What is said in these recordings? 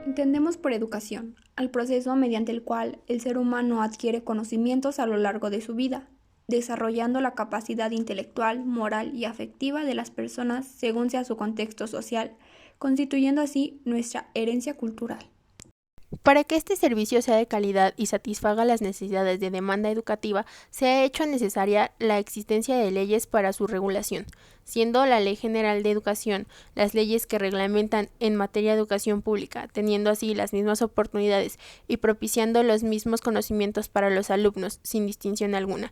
Entendemos por educación al proceso mediante el cual el ser humano adquiere conocimientos a lo largo de su vida, desarrollando la capacidad intelectual, moral y afectiva de las personas según sea su contexto social, constituyendo así nuestra herencia cultural. Para que este servicio sea de calidad y satisfaga las necesidades de demanda educativa, se ha hecho necesaria la existencia de leyes para su regulación, siendo la Ley General de Educación las leyes que reglamentan en materia de educación pública, teniendo así las mismas oportunidades y propiciando los mismos conocimientos para los alumnos, sin distinción alguna.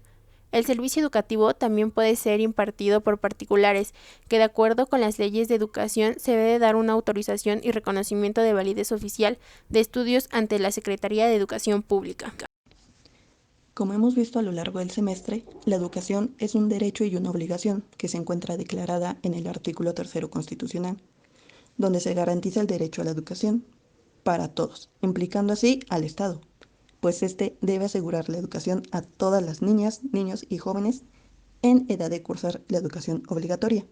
El servicio educativo también puede ser impartido por particulares, que de acuerdo con las leyes de educación se debe dar una autorización y reconocimiento de validez oficial de estudios ante la Secretaría de Educación Pública. Como hemos visto a lo largo del semestre, la educación es un derecho y una obligación que se encuentra declarada en el artículo 3 constitucional, donde se garantiza el derecho a la educación para todos, implicando así al Estado, pues éste debe asegurar la educación a todas las niñas, niños y jóvenes en edad de cursar la educación obligatoria.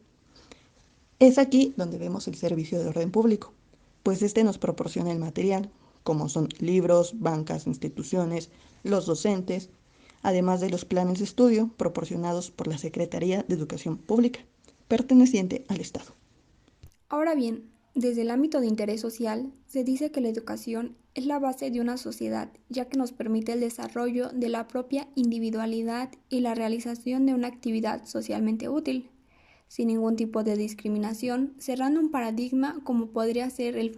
Es aquí donde vemos el servicio de orden público, pues este nos proporciona el material, como son libros, bancas, instituciones, los docentes, además de los planes de estudio proporcionados por la Secretaría de Educación Pública, perteneciente al Estado. Ahora bien, desde el ámbito de interés social, se dice que la educación es la base de una sociedad, ya que nos permite el desarrollo de la propia individualidad y la realización de una actividad socialmente útil, sin ningún tipo de discriminación, cerrando un paradigma como podría ser el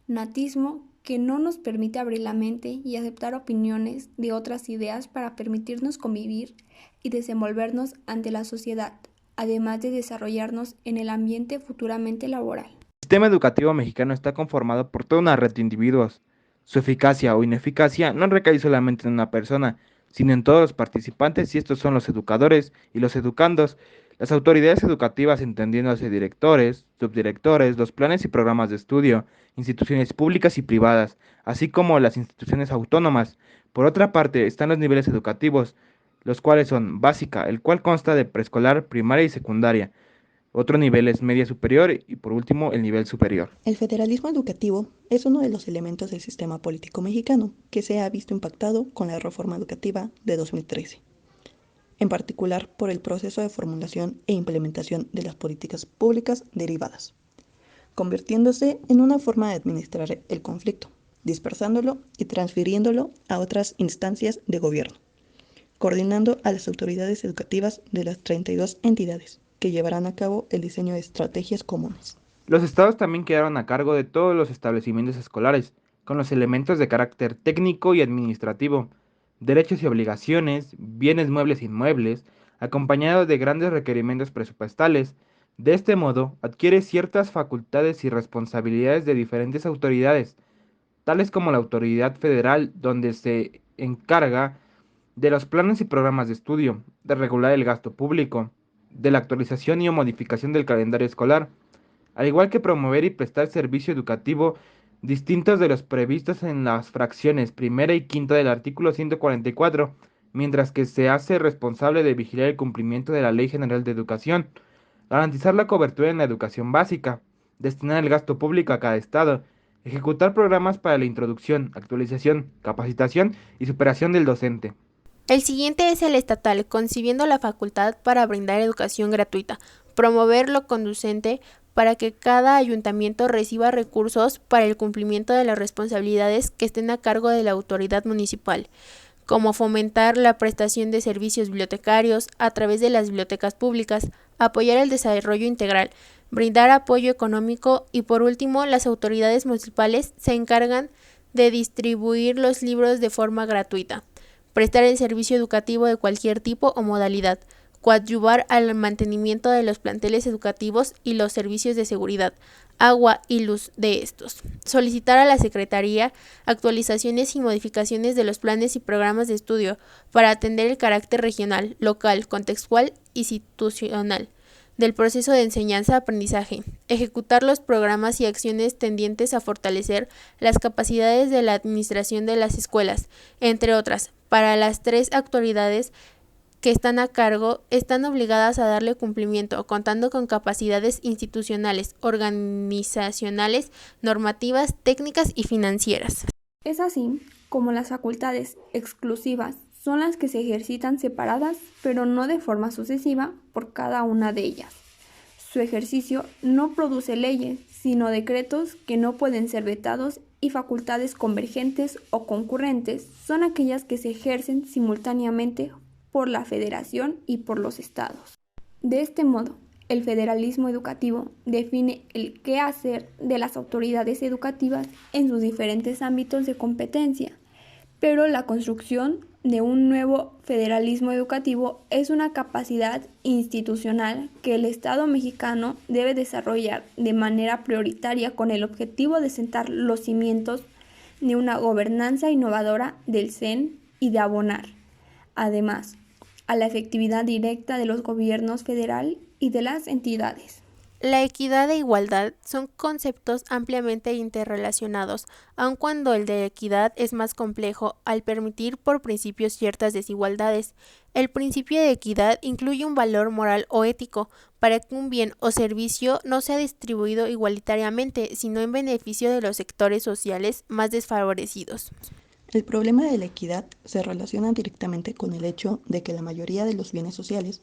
fanatismo que no nos permite abrir la mente y aceptar opiniones de otras ideas para permitirnos convivir y desenvolvernos ante la sociedad, además de desarrollarnos en el ambiente futuramente laboral. El sistema educativo mexicano está conformado por toda una red de individuos. Su eficacia o ineficacia no recae solamente en una persona, sino en todos los participantes, y estos son los educadores y los educandos, las autoridades educativas entendiéndose directores, subdirectores, los planes y programas de estudio, instituciones públicas y privadas, así como las instituciones autónomas. Por otra parte, están los niveles educativos, los cuales son básica, el cual consta de preescolar, primaria y secundaria. Otro nivel es media superior y por último el nivel superior. El federalismo educativo es uno de los elementos del sistema político mexicano que se ha visto impactado con la reforma educativa de 2013, en particular por el proceso de formulación e implementación de las políticas públicas derivadas, convirtiéndose en una forma de administrar el conflicto, dispersándolo y transfiriéndolo a otras instancias de gobierno, coordinando a las autoridades educativas de las 32 entidades que llevarán a cabo el diseño de estrategias comunes. Los estados también quedaron a cargo de todos los establecimientos escolares, con los elementos de carácter técnico y administrativo, derechos y obligaciones, bienes muebles e inmuebles, acompañados de grandes requerimientos presupuestales. De este modo, adquiere ciertas facultades y responsabilidades de diferentes autoridades, tales como la autoridad federal, donde se encarga de los planes y programas de estudio, de regular el gasto público, de la actualización y o modificación del calendario escolar, al igual que promover y prestar servicio educativo distintos de los previstos en las fracciones primera y quinta del artículo 144, mientras que se hace responsable de vigilar el cumplimiento de la Ley General de Educación, garantizar la cobertura en la educación básica, destinar el gasto público a cada estado, ejecutar programas para la introducción, actualización, capacitación y superación del docente. El siguiente es el estatal, concibiendo la facultad para brindar educación gratuita, promover lo conducente para que cada ayuntamiento reciba recursos para el cumplimiento de las responsabilidades que estén a cargo de la autoridad municipal, como fomentar la prestación de servicios bibliotecarios a través de las bibliotecas públicas, apoyar el desarrollo integral, brindar apoyo económico y por último las autoridades municipales se encargan de distribuir los libros de forma gratuita, prestar el servicio educativo de cualquier tipo o modalidad, coadyuvar al mantenimiento de los planteles educativos y los servicios de seguridad, agua y luz de estos. Solicitar a la Secretaría actualizaciones y modificaciones de los planes y programas de estudio para atender el carácter regional, local, contextual y situacional del proceso de enseñanza-aprendizaje, ejecutar los programas y acciones tendientes a fortalecer las capacidades de la administración de las escuelas, entre otras. Para las tres autoridades que están a cargo están obligadas a darle cumplimiento, contando con capacidades institucionales, organizacionales, normativas, técnicas y financieras. Es así como las facultades exclusivas son las que se ejercitan separadas, pero no de forma sucesiva, por cada una de ellas. Su ejercicio no produce leyes, sino decretos que no pueden ser vetados, y facultades convergentes o concurrentes son aquellas que se ejercen simultáneamente por la Federación y por los estados. De este modo, el federalismo educativo define el qué hacer de las autoridades educativas en sus diferentes ámbitos de competencia, pero la construcción de un nuevo federalismo educativo es una capacidad institucional que el Estado mexicano debe desarrollar de manera prioritaria con el objetivo de sentar los cimientos de una gobernanza innovadora del CEN y de abonar, además, a la efectividad directa de los gobiernos federal y de las entidades. La equidad e igualdad son conceptos ampliamente interrelacionados, aun cuando el de equidad es más complejo al permitir por principio ciertas desigualdades. El principio de equidad incluye un valor moral o ético para que un bien o servicio no sea distribuido igualitariamente, sino en beneficio de los sectores sociales más desfavorecidos. El problema de la equidad se relaciona directamente con el hecho de que la mayoría de los bienes sociales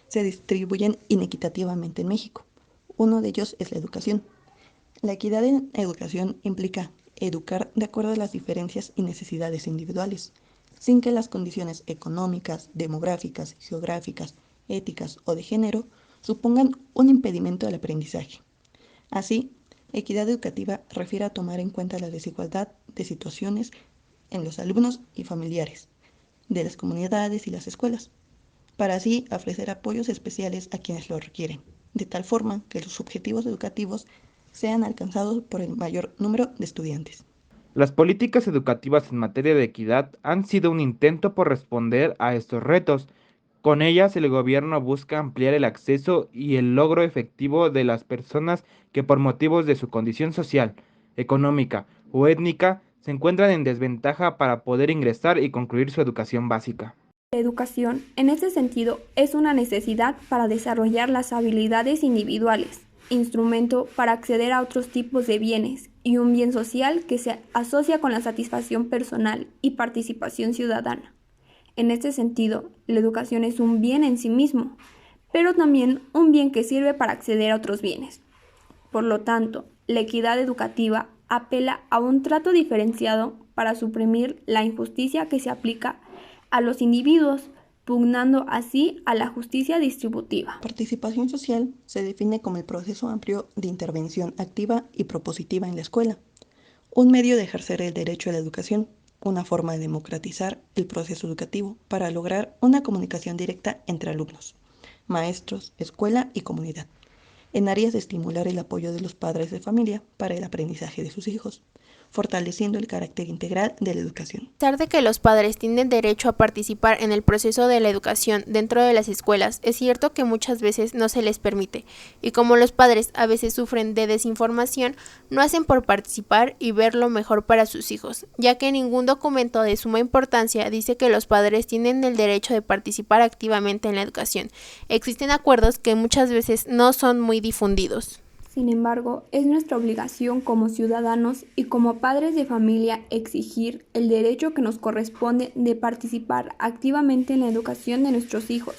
se distribuyen inequitativamente en México. Uno de ellos es la educación. La equidad en educación implica educar de acuerdo a las diferencias y necesidades individuales, sin que las condiciones económicas, demográficas, geográficas, éticas o de género supongan un impedimento al aprendizaje. Así, equidad educativa refiere a tomar en cuenta la desigualdad de situaciones en los alumnos y familiares, de las comunidades y las escuelas, para así ofrecer apoyos especiales a quienes lo requieren, de tal forma que los objetivos educativos sean alcanzados por el mayor número de estudiantes. Las políticas educativas en materia de equidad han sido un intento por responder a estos retos. Con ellas, el gobierno busca ampliar el acceso y el logro efectivo de las personas que por motivos de su condición social, económica o étnica se encuentran en desventaja para poder ingresar y concluir su educación básica. La educación, en ese sentido, es una necesidad para desarrollar las habilidades individuales, instrumento para acceder a otros tipos de bienes y un bien social que se asocia con la satisfacción personal y participación ciudadana. En este sentido, la educación es un bien en sí mismo, pero también un bien que sirve para acceder a otros bienes. Por lo tanto, la equidad educativa apela a un trato diferenciado para suprimir la injusticia que se aplica a los individuos, pugnando así a la justicia distributiva. Participación social se define como el proceso amplio de intervención activa y propositiva en la escuela, un medio de ejercer el derecho a la educación, una forma de democratizar el proceso educativo para lograr una comunicación directa entre alumnos, maestros, escuela y comunidad, en áreas de estimular el apoyo de los padres de familia para el aprendizaje de sus hijos, fortaleciendo el carácter integral de la educación. A pesar de que los padres tienen derecho a participar en el proceso de la educación dentro de las escuelas, es cierto que muchas veces no se les permite, y como los padres a veces sufren de desinformación, no hacen por participar y ver lo mejor para sus hijos, ya que ningún documento de suma importancia dice que los padres tienen el derecho de participar activamente en la educación. Existen acuerdos que muchas veces no son muy difundidos. Sin embargo, es nuestra obligación como ciudadanos y como padres de familia exigir el derecho que nos corresponde de participar activamente en la educación de nuestros hijos,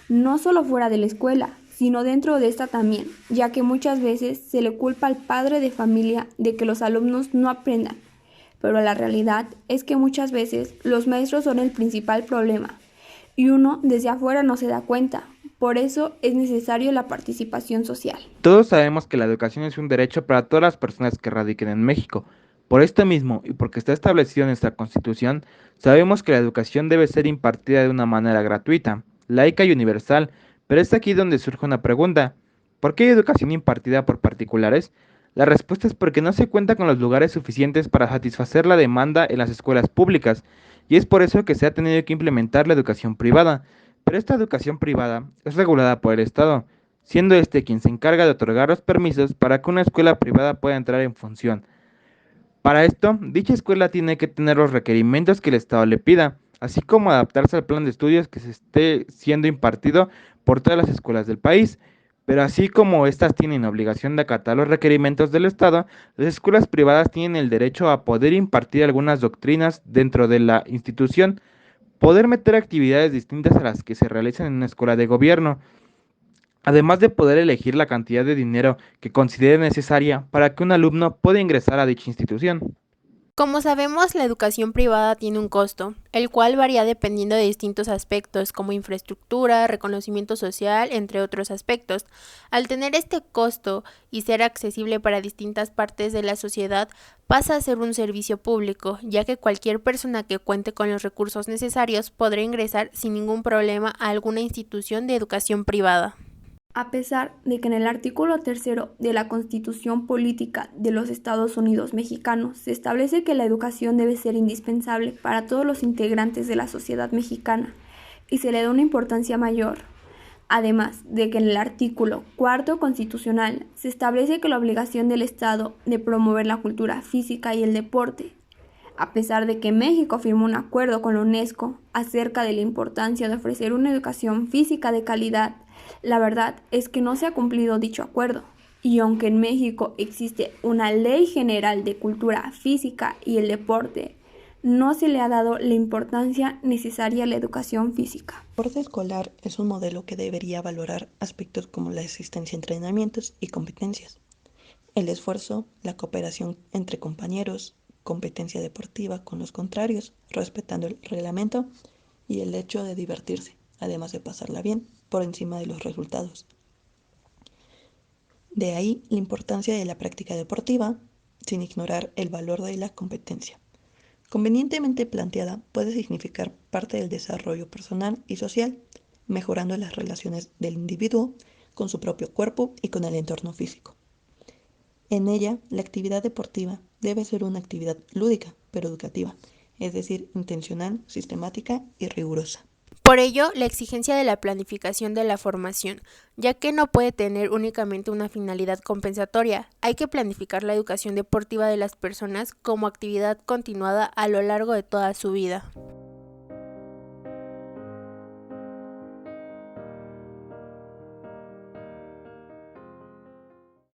no solo fuera de la escuela, sino dentro de esta también, ya que muchas veces se le culpa al padre de familia de que los alumnos no aprendan, pero la realidad es que muchas veces los maestros son el principal problema y uno desde afuera no se da cuenta. Por eso es necesario la participación social. Todos sabemos que la educación es un derecho para todas las personas que radiquen en México. Por esto mismo, y porque está establecido en nuestra Constitución, sabemos que la educación debe ser impartida de una manera gratuita, laica y universal, pero es aquí donde surge una pregunta. ¿Por qué hay educación impartida por particulares? La respuesta es porque no se cuenta con los lugares suficientes para satisfacer la demanda en las escuelas públicas, y es por eso que se ha tenido que implementar la educación privada. Pero esta educación privada es regulada por el Estado, siendo este quien se encarga de otorgar los permisos para que una escuela privada pueda entrar en función. Para esto, dicha escuela tiene que tener los requerimientos que el Estado le pida, así como adaptarse al plan de estudios que se esté siendo impartido por todas las escuelas del país. Pero así como éstas tienen obligación de acatar los requerimientos del Estado, las escuelas privadas tienen el derecho a poder impartir algunas doctrinas dentro de la institución, poder meter actividades distintas a las que se realizan en una escuela de gobierno, además de poder elegir la cantidad de dinero que considere necesaria para que un alumno pueda ingresar a dicha institución. Como sabemos, la educación privada tiene un costo, el cual varía dependiendo de distintos aspectos como infraestructura, reconocimiento social, entre otros aspectos. Al tener este costo y ser accesible para distintas partes de la sociedad, pasa a ser un servicio público, ya que cualquier persona que cuente con los recursos necesarios podrá ingresar sin ningún problema a alguna institución de educación privada. A pesar de que en el artículo 3 de la Constitución Política de los Estados Unidos Mexicanos se establece que la educación debe ser indispensable para todos los integrantes de la sociedad mexicana y se le da una importancia mayor. Además de que en el artículo 4 constitucional se establece que la obligación del Estado de promover la cultura física y el deporte. A pesar de que México firmó un acuerdo con la UNESCO acerca de la importancia de ofrecer una educación física de calidad, la verdad es que no se ha cumplido dicho acuerdo. Y aunque en México existe una ley general de cultura física y el deporte, no se le ha dado la importancia necesaria a la educación física. El deporte escolar es un modelo que debería valorar aspectos como la asistencia a entrenamientos y competencias, el esfuerzo, la cooperación entre compañeros, competencia deportiva con los contrarios, respetando el reglamento y el hecho de divertirse, además de pasarla bien, por encima de los resultados. De ahí la importancia de la práctica deportiva, sin ignorar el valor de la competencia. Convenientemente planteada, puede significar parte del desarrollo personal y social, mejorando las relaciones del individuo con su propio cuerpo y con el entorno físico. En ella, la actividad deportiva debe ser una actividad lúdica, pero educativa, es decir, intencional, sistemática y rigurosa. Por ello, la exigencia de la planificación de la formación, ya que no puede tener únicamente una finalidad compensatoria, hay que planificar la educación deportiva de las personas como actividad continuada a lo largo de toda su vida.